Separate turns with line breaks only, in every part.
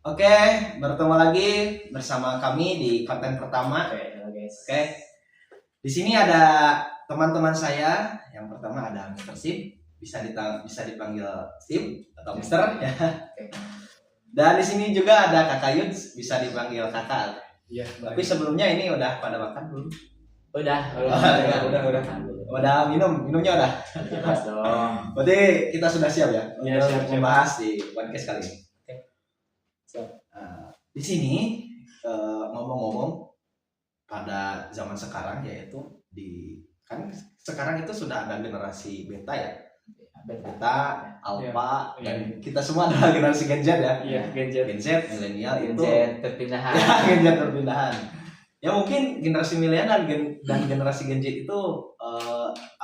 Oke, bertemu lagi bersama kami di konten pertama.
Halo guys.
Oke, di sini ada teman-teman saya. Yang pertama ada Mr. Sim, bisa dipanggil Sim atau Mr. ya. Dan di sini juga ada Kakak Yuds, bisa dipanggil Kakak.
Iya.
Tapi sebelumnya ini udah pada makan belum?
Udah.
Minumnya udah.
Jelas dong.
Berarti kita sudah siap ya
Iya,
untuk
siap.
membahas di podcast kali ini.
Oke. Siap.
Di sini ngomong-ngomong pada zaman sekarang yaitu kan sekarang itu sudah ada generasi beta ya, beta, alpha, dan kita semua adalah generasi Gen Z ya.
Iya, Gen Z,
milenial itu
terpindahan.
Gen Z terpindahan. Ya mungkin generasi milenial dan generasi Gen Z itu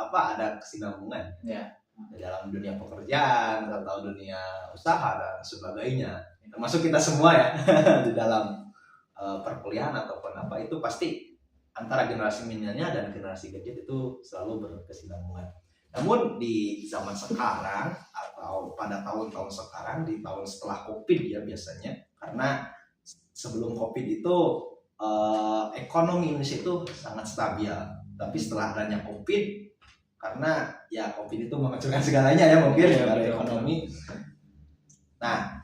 ada kesinambungan
Ya.
dalam dunia pekerjaan atau dunia usaha dan sebagainya. Termasuk kita semua ya di dalam perkuliahan ataupun apa itu pasti antara generasi milenial dan generasi Gen Z itu selalu berkesinambungan. Namun di zaman sekarang atau pada tahun-tahun sekarang, di tahun setelah Covid ya biasanya, karena sebelum Covid itu ekonomi Indonesia itu sangat stabil. Tapi setelah adanya Covid, karena ya Covid itu menghancurkan segalanya ya mungkin dari ekonomi. Nah,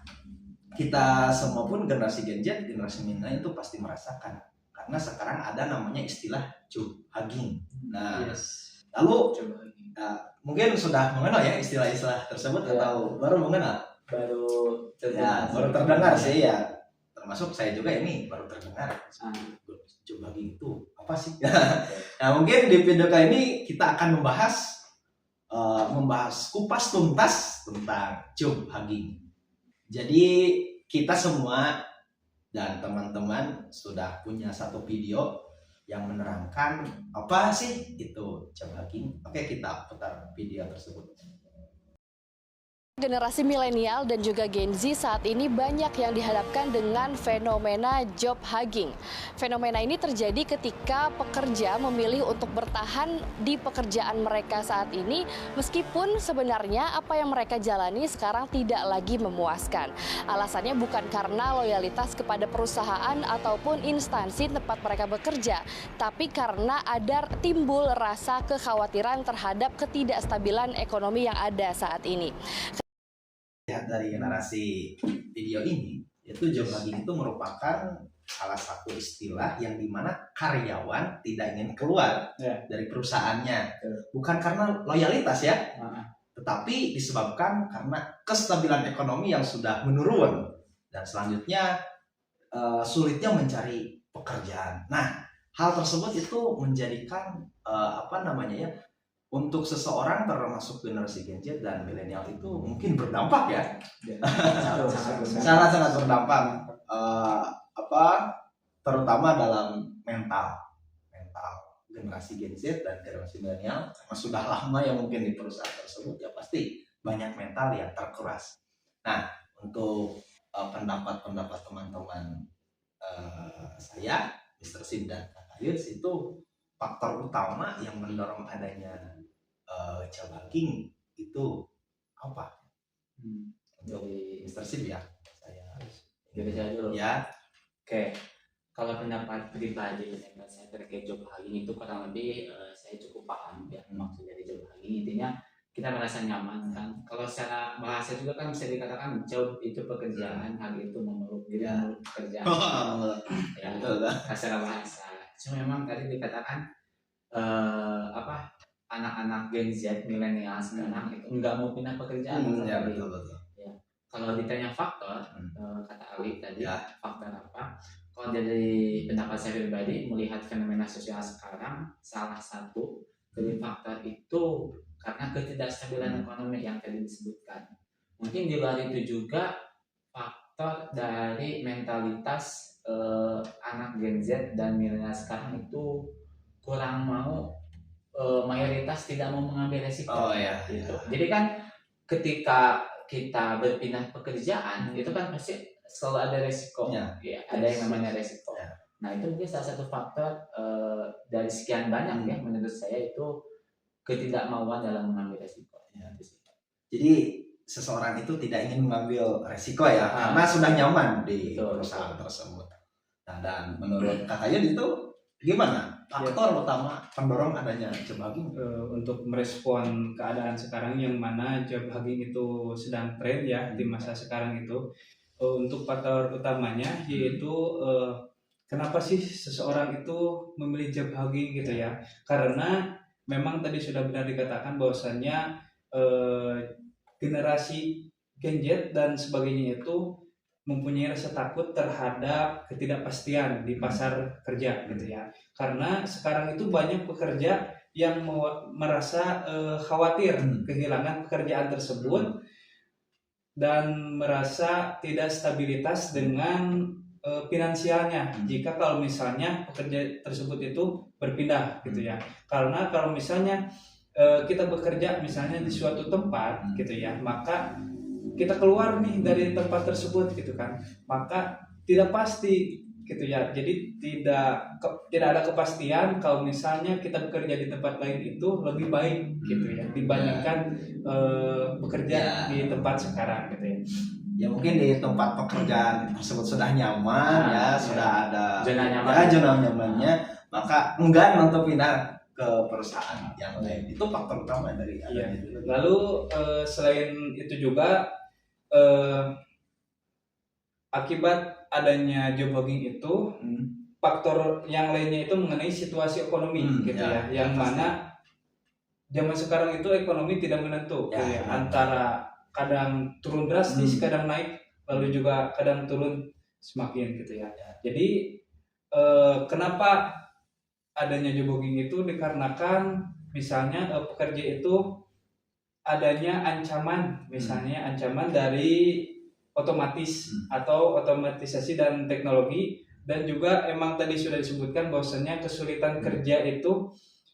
kita semua pun generasi Gen Z, generasi milenial itu pasti merasakan karena sekarang ada namanya istilah job hugging. Nah, lalu mungkin sudah mengenal ya istilah-istilah tersebut atau baru mengenal?
Baru
terdengar sih ya. Termasuk saya juga ini baru terdengar. Job hugging itu apa sih? Nah, mungkin di video kali ini kita akan membahas kupas tuntas tentang job hugging. Jadi kita semua dan teman-teman sudah punya satu video yang menerangkan apa sih itu job hugging. Oke, kita putar video tersebut.
Generasi milenial dan juga Gen Z saat ini banyak yang dihadapkan dengan fenomena job hugging. Fenomena ini terjadi ketika pekerja memilih untuk bertahan di pekerjaan mereka saat ini, meskipun sebenarnya apa yang mereka jalani sekarang tidak lagi memuaskan. Alasannya bukan karena loyalitas kepada perusahaan ataupun instansi tempat mereka bekerja, tapi karena ada timbul rasa kekhawatiran terhadap ketidakstabilan ekonomi yang ada saat ini.
Lihat dari generasi video ini, yaitu job hugging itu merupakan salah satu istilah yang dimana karyawan tidak ingin keluar dari perusahaannya, bukan karena loyalitas ya, tetapi disebabkan karena kestabilan ekonomi yang sudah menurun dan selanjutnya sulitnya mencari pekerjaan. Nah, hal tersebut itu menjadikan untuk seseorang termasuk generasi Gen Z dan milenial itu mungkin berdampak ya. Sangat berdampak terutama dalam mental generasi Gen Z dan generasi milenial, karena sudah lama ya mungkin di perusahaan tersebut ya pasti banyak mental yang terkuras. Nah, untuk pendapat teman-teman saya, Mr. Sim dan Kakak Yuds, itu faktor utama yang mendorong adanya job hugging itu apa? Jadi Mr. Sim ya,
saya dulu.
Ya.
Oke. Kalau pendapat pribadi saya terkait job hugging itu kurang lebih saya cukup paham ya maksud dari job hugging. Intinya kita merasa nyaman kan. Kalau secara bahasa juga kan bisa dikatakan job itu pekerjaan, hal itu memeluk diri memeluk pekerjaan. Ya, secara bahasa. Cuma memang tadi dikatakan anak-anak Gen Z milenial sekarang itu nggak mau pindah pekerjaan.
Betul.
Ya. Kalau ditanya faktor, kata Ali tadi, faktor apa? Kalau dari pendapat saya pribadi melihat fenomena sosial sekarang, salah satu dari faktor itu karena ketidakstabilan ekonomi yang tadi disebutkan. Mungkin di luar itu juga faktor dari mentalitas anak Gen Z dan milenial sekarang itu kurang mau, mayoritas tidak mau mengambil resiko. Gitu. Jadi kan ketika kita berpindah pekerjaan itu kan pasti selalu ada resikonya, ada yang namanya resiko. Nah itu mungkin salah satu faktor dari sekian banyak menurut saya itu ketidakmauan dalam mengambil resiko.
Jadi seseorang itu tidak ingin mengambil resiko ya, karena sudah nyaman di perusahaan tersebut. Nah, dan menurut Kak Yud itu gimana faktor utama pendorong adanya job hugging?
Untuk merespon keadaan sekarang yang mana job hugging itu sedang tren ya di masa sekarang itu, untuk faktor utamanya yaitu kenapa sih seseorang itu memilih job hugging gitu ya? Karena memang tadi sudah benar dikatakan bahwasannya generasi Gen Z dan sebagainya itu mempunyai rasa takut terhadap ketidakpastian di pasar kerja gitu ya. Karena sekarang itu banyak pekerja yang merasa khawatir kehilangan pekerjaan tersebut dan merasa tidak stabilitas dengan finansialnya jika kalau misalnya pekerja tersebut itu berpindah gitu ya. Karena kalau misalnya kita bekerja misalnya di suatu tempat gitu ya, maka kita keluar nih dari tempat tersebut gitu kan, maka tidak pasti gitu ya. Jadi tidak ada kepastian kalau misalnya kita bekerja di tempat lain itu lebih baik gitu ya dibandingkan bekerja di tempat sekarang gitu ya.
Ya mungkin di tempat pekerjaan tersebut sudah nyaman sudah ada zona nyamannya, maka enggan untuk pindah ke perusahaan yang lain. Itu faktor utama dari adanya.
Lalu selain itu juga akibat adanya job hugging itu faktor yang lainnya itu mengenai situasi ekonomi gitu ya, yang mana zaman sekarang itu ekonomi tidak menentu antara kadang turun drastis, kadang naik, lalu juga kadang turun semakin gitu ya. Jadi kenapa adanya job hugging itu dikarenakan misalnya pekerja itu adanya ancaman, misalnya ancaman dari otomatis atau otomatisasi dan teknologi, dan juga emang tadi sudah disebutkan bahwasannya kesulitan kerja itu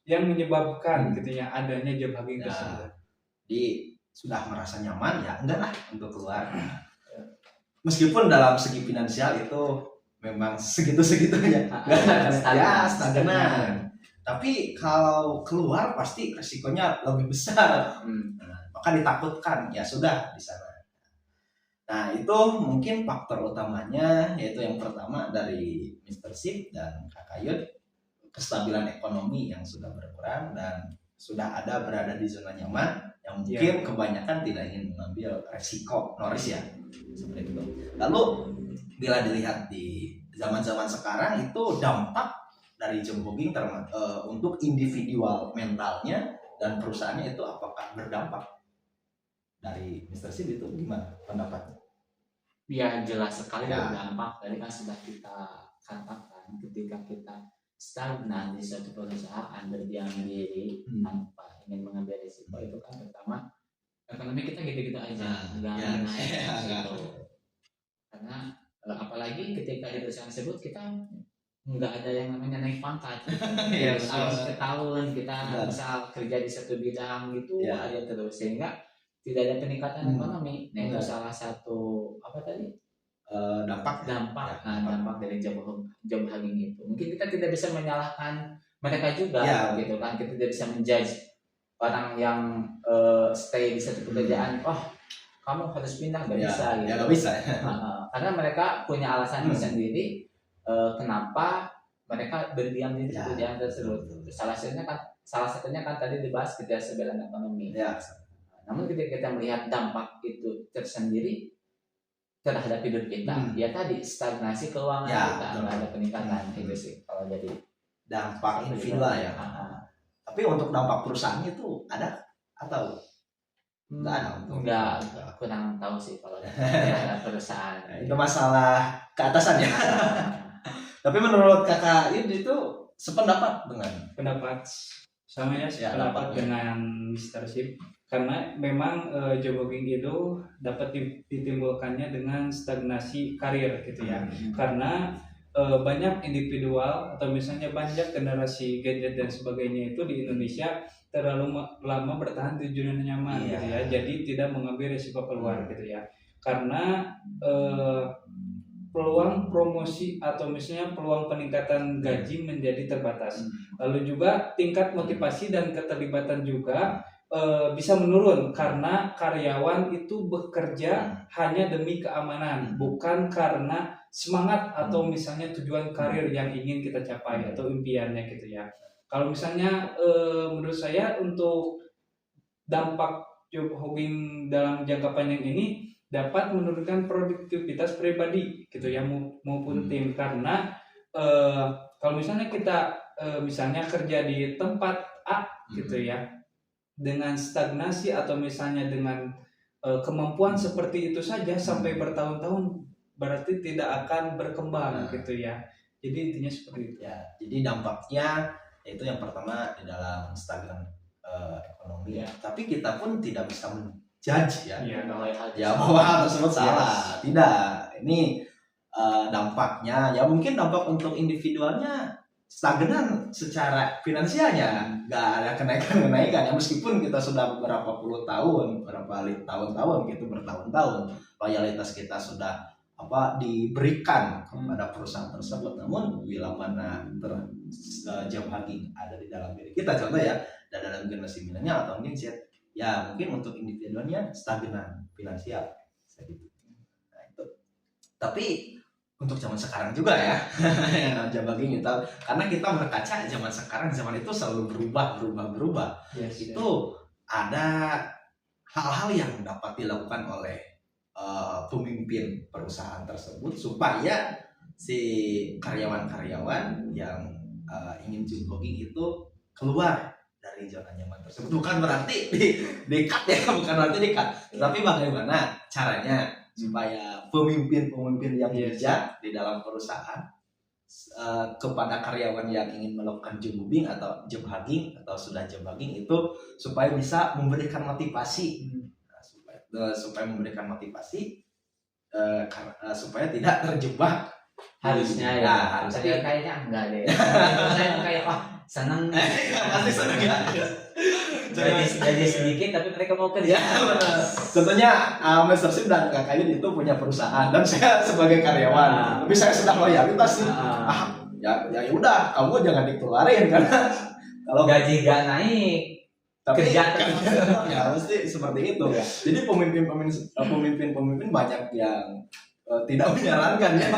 yang menyebabkan gitu ya adanya job hugging tersebut.
Jadi sudah merasa nyaman ya enggak lah untuk keluar. Meskipun dalam segi finansial itu memang segitu-segitunya, stagnan. Tapi kalau keluar pasti resikonya lebih besar. Maka ditakutkan, ya sudah di sana. Nah, itu mungkin faktor utamanya, yaitu yang pertama dari Mr. Sip dan Kak Yud, kestabilan ekonomi yang sudah berkurang dan sudah ada berada di zona nyaman yang mungkin kebanyakan tidak ingin mengambil resiko, Noris ya. Seperti itu. Lalu bila dilihat di zaman-zaman sekarang itu dampak dari job hugging untuk individual mentalnya dan perusahaannya itu apakah berdampak? Dari Mr. Sid itu gimana pendapatnya?
Ya jelas sekali berdampak. Tadi kan sudah kita katakan ketika kita stagnan di suatu perusahaan berdiam diri tanpa ingin mengambil risiko, itu kan pertama ekonomi kita gitu-gitu aja, nggak naik gitu. Karena apalagi ketika di perusahaan tersebut kita nggak ada yang namanya naik pangkat. Tahun ke tahun kita misal kerja di satu bidang gitu aja terus, sehingga tidak ada peningkatan ekonomi. Nah itu salah satu apa tadi dampak dari job hugging itu. Mungkin kita tidak bisa menyalahkan mereka juga gitu kan, kita tidak bisa menjudge orang yang stay di satu pekerjaan, kamu harus pindah, nggak bisa gitu.
Ya nggak bisa.
Karena mereka punya alasan sendiri kenapa mereka berdiam di pekerjaan tersebut. Salah satunya kan tadi dibahas ketidakstabilan ekonomi. Namun ketika kita melihat dampak itu tersendiri terhadap hidup kita, ya tadi stagnasi keuangan kita, nggak ada peningkatan. Itu sih kalau jadi
dampak individual ya. Tapi untuk dampak perusahaan itu ada atau nggak ada?
Nggak, kurang tahu sih kalau ada perusahaan.
Itu masalah keatasan ya. Tapi menurut Kakak itu sependapat dengan
pendapat sama pendapat dengan Mr. Sip, karena memang job hugging itu dapat ditimbulkannya dengan stagnasi karir gitu ya. Karena banyak individual atau misalnya banyak generasi Gen Z dan sebagainya itu di Indonesia terlalu lama bertahan di zona nyaman gitu ya, jadi tidak mengambil risiko keluar gitu ya. Karena peluang promosi atau misalnya peluang peningkatan gaji menjadi terbatas. Lalu juga tingkat motivasi dan keterlibatan juga bisa menurun karena karyawan itu bekerja hanya demi keamanan, bukan karena semangat atau misalnya tujuan karir yang ingin kita capai atau impiannya gitu ya. Kalau misalnya menurut saya untuk dampak job hogging dalam jangka panjang ini dapat menurunkan produktivitas pribadi gitu ya maupun tim, karena kalau misalnya kita misalnya kerja di tempat A gitu ya dengan stagnasi atau misalnya dengan kemampuan seperti itu saja sampai bertahun-tahun, berarti tidak akan berkembang gitu ya. Jadi intinya seperti itu
ya. Jadi dampaknya itu yang pertama di dalam stagnan ekonomi ya. Tapi kita pun tidak bisa menjudge ya bahwa hal tersebut salah. Tidak. Ini dampaknya ya mungkin dampak untuk individualnya stagnan secara finansialnya, nggak ada kenaikan ya, meskipun kita sudah berapa puluh tahun, tahun-tahun gitu, bertahun-tahun loyalitas kita sudah diberikan kepada perusahaan tersebut, namun bila mana job hogging ada di dalam diri kita, contoh ya, dan dalam generasi milenial atau Gen Z, ya mungkin untuk individualnya stagnan finansial gitu. Nah, itu. Tapi untuk zaman sekarang juga ya, job hogging itu, karena kita berkaca zaman sekarang, zaman itu selalu berubah. Itu ada hal-hal yang dapat dilakukan oleh pemimpin perusahaan tersebut supaya si karyawan-karyawan yang ingin job hogging itu keluar dari zona nyaman tersebut. Bukan berarti di-cut ya, tapi bagaimana caranya supaya pemimpin yang bijak di dalam perusahaan kepada karyawan yang ingin melakukan job hogging atau sudah job hogging itu supaya bisa memberikan motivasi, supaya memberikan motivasi supaya tidak terjebak.
Harusnya ya. Harusnya kayaknya enggak deh. Saya kayak senang.
Pasti senang ya.
Jadi sedikit tapi mereka mau kerja.
Contohnya Mr. Sim dan Kak Kayun itu punya perusahaan dan saya sebagai karyawan, tapi saya sudah loyalitas sih. Ya udah, kamu jangan dikeluarin karena kalau
gaji gak naik, kerja
ya mesti seperti itu. Jadi pemimpin banyak yang tidak menyarankan ya.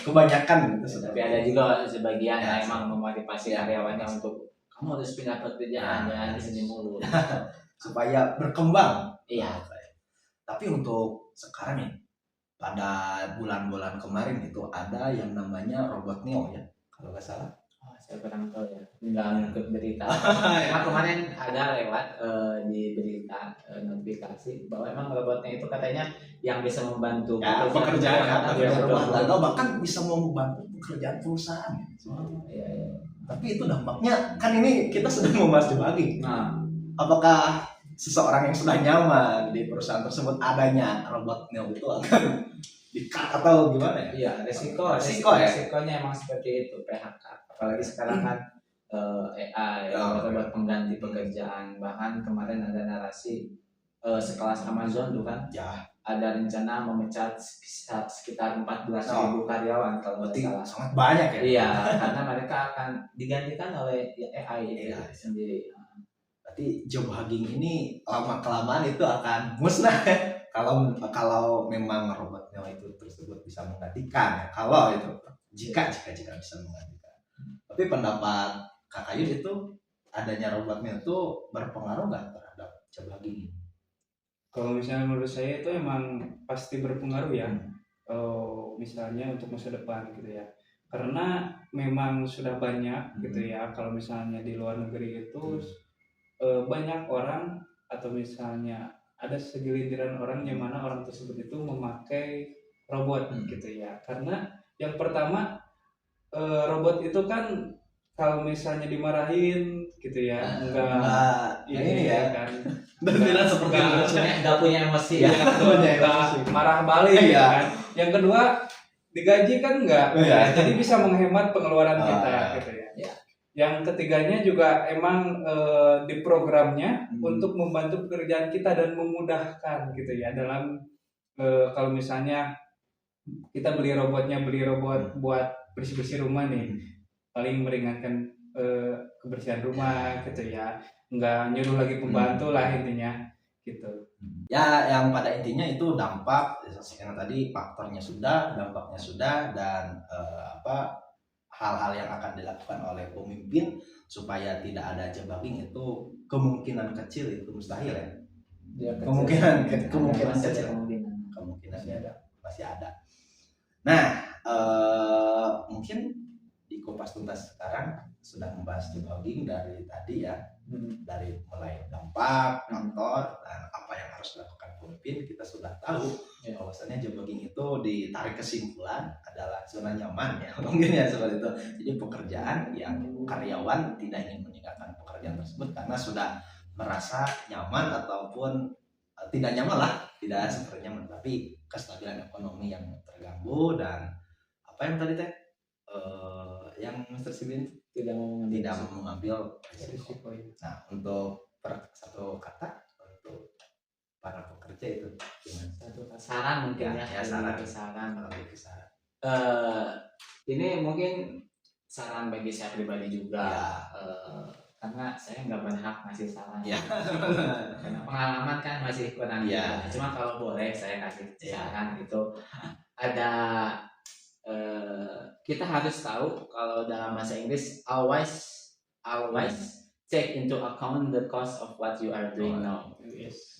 Kebanyakan gitu.
Tapi ada juga sebagian yang emang memotivasi karyawannya untuk kamu harus pindah pekerjaan ya di sini mulu
supaya berkembang.
Iya.
Tapi untuk sekarang nih, pada bulan-bulan kemarin itu ada yang namanya robot Neo ya, kalau nggak salah.
Saya kurang tahu ya, nggak ngikut berita. Kemarin ada lewat di berita notifikasi bahwa emang robotnya itu katanya yang bisa membantu
pekerjaan atau bahkan bisa membantu pekerjaan perusahaan.
Iya.
Tapi itu dampaknya kan ini kita sedang membahas job hogging. Apakah seseorang yang sudah nyaman di perusahaan tersebut adanya robot Neo itu akan di-cut atau gimana ya?
Iya, resikonya emang seperti itu, PHK. Apalagi sekarang kan AI, robot pengganti pekerjaan. Bahkan kemarin ada narasi sekelas Amazon tuh kan, ada rencana memecat sekitar 14.000 karyawan kalau tidak salah.
Sangat banyak ya?
Iya, karena mereka akan digantikan oleh AI sendiri.
Berarti job hogging ini lama-kelamaan itu akan musnah kalau memang robotnya itu tersebut bisa menggantikan ya. Kalau itu jika bisa menggantikan. Tapi pendapat Kak Kayun itu adanya robotnya itu berpengaruh nggak terhadap job hogging?
Kalau misalnya menurut saya itu emang pasti berpengaruh ya. Misalnya untuk masa depan gitu ya. Karena memang sudah banyak gitu ya. Kalau misalnya di luar negeri itu banyak orang atau misalnya ada segelintiran orang yang mana orang tersebut itu memakai robot gitu ya. Karena yang pertama robot itu kan kalau misalnya dimarahin gitu ya enggak ini ya kan
berbilang seperti
enggak punya emosi
ya, marah balik gitu kan. Yang kedua digaji kan enggak jadi bisa menghemat pengeluaran kita gitu ya. Yang ketiganya juga emang di programnya untuk membantu pekerjaan kita dan memudahkan gitu ya dalam kalau misalnya kita beli robot buat bersih-bersih rumah nih, paling meringankan kebersihan rumah gitu ya. nggak nyuruh lagi pembantu lah intinya gitu.
Ya, yang pada intinya itu dampak, karena tadi faktornya sudah, dampaknya sudah, dan hal-hal yang akan dilakukan oleh pemimpin supaya tidak ada jebaking itu kemungkinan kecil, itu mustahil ya. Kemungkinan kecil, kemungkinan masih ada. Nah, mungkin di Kupas Tuntas sekarang sudah membahas debugging dari tadi ya, dari mulai dampak, faktor, dan apa yang harus dilakukan pemimpin. Kita sudah tahu bahwasannya debugging itu ditarik kesimpulan adalah zona nyaman ya, mungkin ya seperti itu. Jadi pekerjaan yang karyawan tidak ingin meninggalkan pekerjaan tersebut karena sudah merasa nyaman ataupun tidak nyaman lah, tidak seperti nyaman, tapi kestabilan ekonomi yang terganggu dan apa yang tadi teh yang Mr. Sibin tidak mau mengambil risiko. Nah, untuk satu kata untuk para pekerja itu gimana?
Satu saran mungkin ya saran. Ini mungkin saran bagi saya pribadi juga ya. Karena saya nggak berhak ngasih saran ya. Karena pengalaman kan masih kurang ya. Cuma kalau boleh saya kasih saran itu ada kita harus tahu kalau dalam bahasa Inggris always take into account the cost of what you are doing now.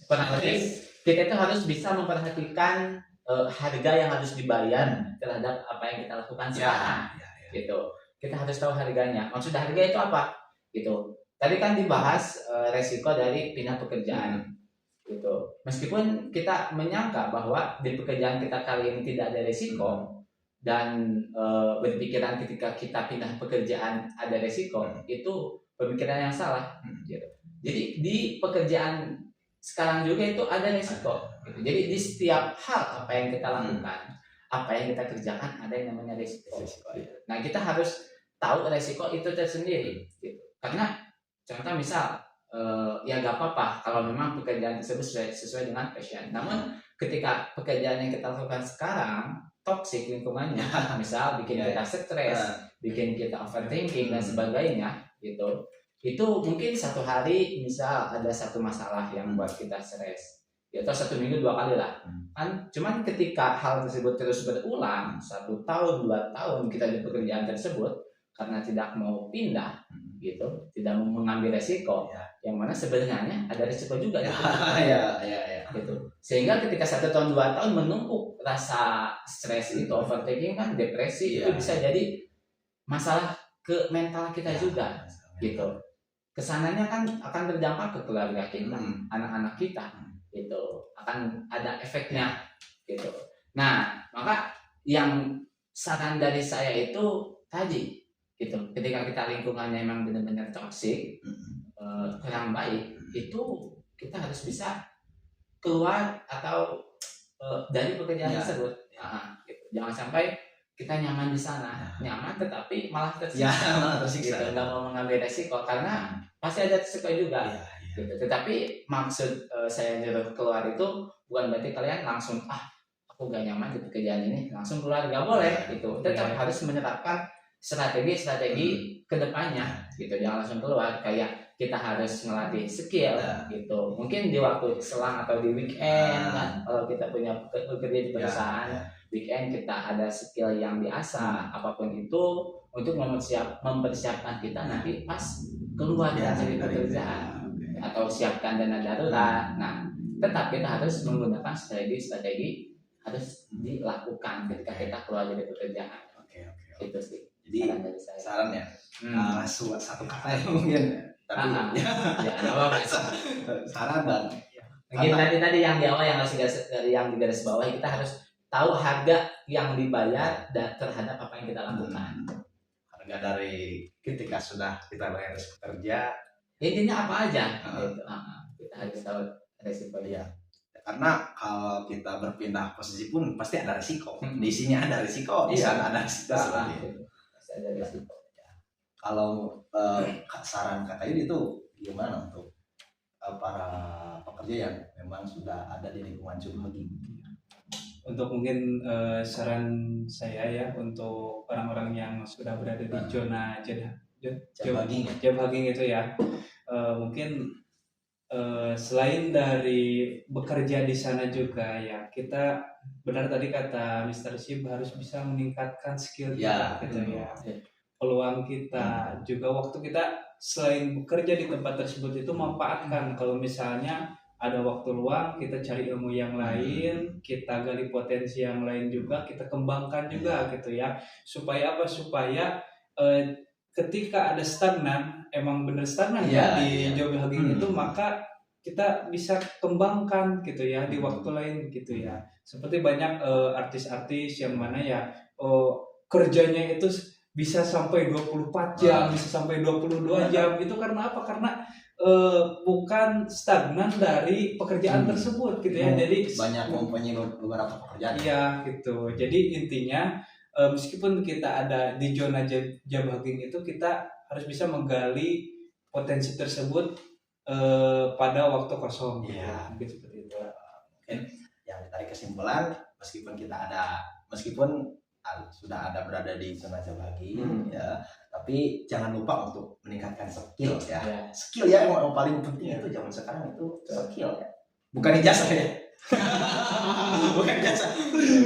Kurang lebih kita itu harus bisa memperhatikan harga yang harus dibayar terhadap apa yang kita lakukan sekarang. Gitu. Kita harus tahu harganya. Maksud harga itu apa? Gitu. Tadi kan dibahas resiko dari pindah pekerjaan. Gitu. Meskipun kita menyangka bahwa di pekerjaan kita kali ini tidak ada resiko dan berpikiran ketika kita pindah pekerjaan ada resiko, itu pemikiran yang salah. Gitu. Jadi di pekerjaan sekarang juga itu ada resiko. Gitu. Jadi di setiap hal apa yang kita lakukan, apa yang kita kerjakan ada yang namanya resiko. Gitu. Nah kita harus tahu resiko itu tersendiri. Gitu. Karena contoh misal ya gak apa-apa kalau memang pekerjaan tersebut sesuai dengan passion. Namun ketika pekerjaan yang kita lakukan sekarang toxic lingkungannya, misal bikin kita stres, bikin kita overthinking dan sebagainya, gitu. Itu mungkin satu hari misal ada satu masalah yang buat kita stres, atau 1 minggu 2 kali lah. Kan, cuman ketika hal tersebut terus berulang 1 tahun 2 tahun kita di pekerjaan tersebut karena tidak mau pindah, gitu, tidak mau mengambil resiko, yang mana sebenarnya ada resiko juga. Gitu. Sehingga ketika 1 tahun 2 tahun menumpuk rasa stres itu, overthinking kan, depresi itu bisa jadi masalah ke mental kita juga, gitu. Kesananya kan akan berdampak ke keluarga kita, anak-anak kita, gitu. Akan ada efeknya, gitu. Nah, maka yang saran dari saya itu tadi, gitu. Ketika kita lingkungannya memang benar-benar toksik, kurang baik, itu kita harus bisa keluar atau dari pekerjaan tersebut. Gitu. Jangan sampai kita nyaman di sana, nyaman tetapi malah tersiksa, gitu. Nggak mau mengambil resiko karena pasti ada resiko juga. Gitu. Tetapi maksud saya nyuruh keluar itu bukan berarti kalian langsung aku gak nyaman di pekerjaan ini langsung keluar, nggak boleh. Gitu. Tetap harus menerapkan strategi kedepannya. Gitu. Jangan langsung keluar kayak kita harus melatih skill, gitu. Mungkin di waktu selang atau di weekend kan, kalau kita punya bekerja di perusahaan, weekend kita ada skill yang diasah, apapun itu untuk mempersiapkan kita nanti pas keluar dari pekerjaan atau siapkan dana darurat. Nah, tetap kita harus menggunakan strategi harus dilakukan ketika kita keluar dari pekerjaan. Itu sih.
Jadi saran ya, satu kata yang mungkin. Tapi saran dan
mungkin tadi yang di awal yang di garis bawah, kita harus tahu harga yang dibayar dan terhadap apa yang kita lakukan.
Harga dari ketika sudah kita beres bekerja,
intinya apa aja. Kita harus tahu resiko dia.
Karena kalau kita berpindah posisi pun pasti ada resiko. Di sini ada resiko, di sana ada resiko.
Pasti ada resiko.
Kalau saran Kak Yudi itu gimana untuk para pekerja yang memang sudah ada di lingkungan job hugging?
Untuk mungkin saran saya ya untuk orang-orang yang sudah berada di zona job hugging itu ya, mungkin selain dari bekerja di sana juga ya, kita benar tadi kata Mr. Sip harus bisa meningkatkan skill
Ya,
kita gitu ya. Peluang kita juga waktu kita selain bekerja di tempat tersebut itu manfaatkan. Kalau misalnya ada waktu luang, kita cari ilmu yang lain, kita gali potensi yang lain juga, kita kembangkan juga gitu ya. Supaya apa? Supaya ketika ada stagnan, emang bener stagnan ya di job hugging itu, maka kita bisa kembangkan gitu ya di waktu lain gitu ya. Seperti banyak artis-artis yang mana ya kerjanya itu bisa sampai 24 jam, bisa sampai 22 jam. Itu karena apa? Karena bukan stagnan dari pekerjaan tersebut gitu ya. Jadi
banyak mempunyai beberapa pekerjaan.
Iya gitu. Jadi intinya meskipun kita ada di zona job hugging itu, kita harus bisa menggali potensi tersebut pada waktu kosong.
Iya.
Gitu, seperti itu.
Mungkin yang ditarik kesimpulan, meskipun sudah ada berada di zona job hugging ya, tapi jangan lupa untuk meningkatkan skill ya. Skill ya yang paling penting itu zaman sekarang itu skill ya. Bukan ijazah ya. Bukan ijazah.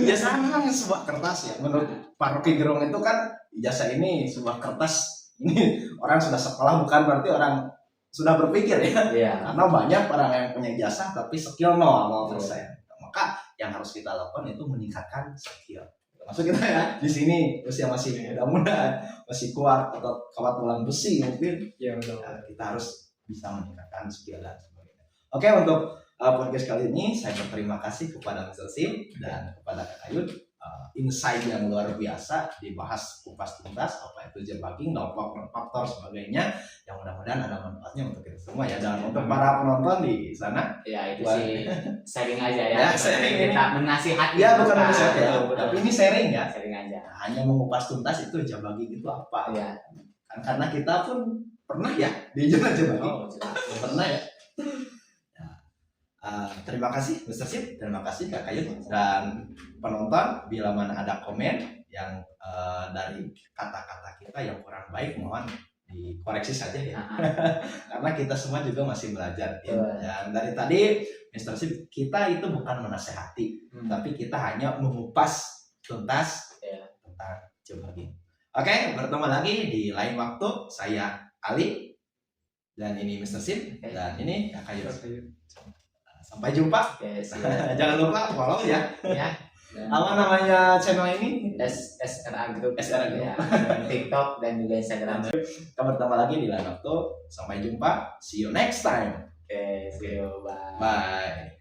Ijazah kan sebuah kertas ya. Menurut Pak Rocky Gerung itu kan ijazah ini sebuah kertas. Ini orang sudah sekolah bukan berarti orang sudah berpikir ya. Karena banyak orang yang punya ijazah tapi skill 0%. Maka yang harus kita lakukan itu meningkatkan skill. Maksud kita ya di sini usia masih muda-muda, masih kuat atau kawat tulang besi mungkin.
Ya betul.
Nah, kita harus bisa meningkatkan skill dan sebagainya. Oke, untuk podcast kali ini saya berterima kasih kepada Mr. Sim dan kepada Kak Ayun. Insight yang luar biasa dibahas kupas tuntas apa itu job hugging, dampak faktor sebagainya, yang mudah-mudahan ada manfaatnya untuk kita semua ya, dan untuk para penonton di sana
ya itu sih sharing aja ya,
sharing
kita menasihati
ya, bukan menasihati ya, tapi ini sharing ya,
sharing aja,
hanya mengupas tuntas itu job hugging itu apa
ya.
Kan karena kita pun pernah ya di job hugging. Pernah ya. Terima kasih Mr. Sip, terima kasih Kak Kayun dan penonton. Bila mana ada komen yang dari kata-kata kita yang kurang baik, mohon dikoreksi saja ya. Karena kita semua juga masih belajar ya. Dan dari tadi Mr. Sip, kita itu bukan menasehati, tapi kita hanya mengupas tuntas tentang job hugging. Oke, bertemu lagi di lain waktu. Saya Ali dan ini Mr. Sip dan ini Kak Kayun. Sampai jumpa. Jangan lupa follow ya. Apa namanya channel ini?
SRA Group.
SRA Group.
Ya, TikTok dan juga Instagram.
Kita bertemu lagi di lain waktu. Sampai jumpa. See you next time.
See you. Bye.
Bye.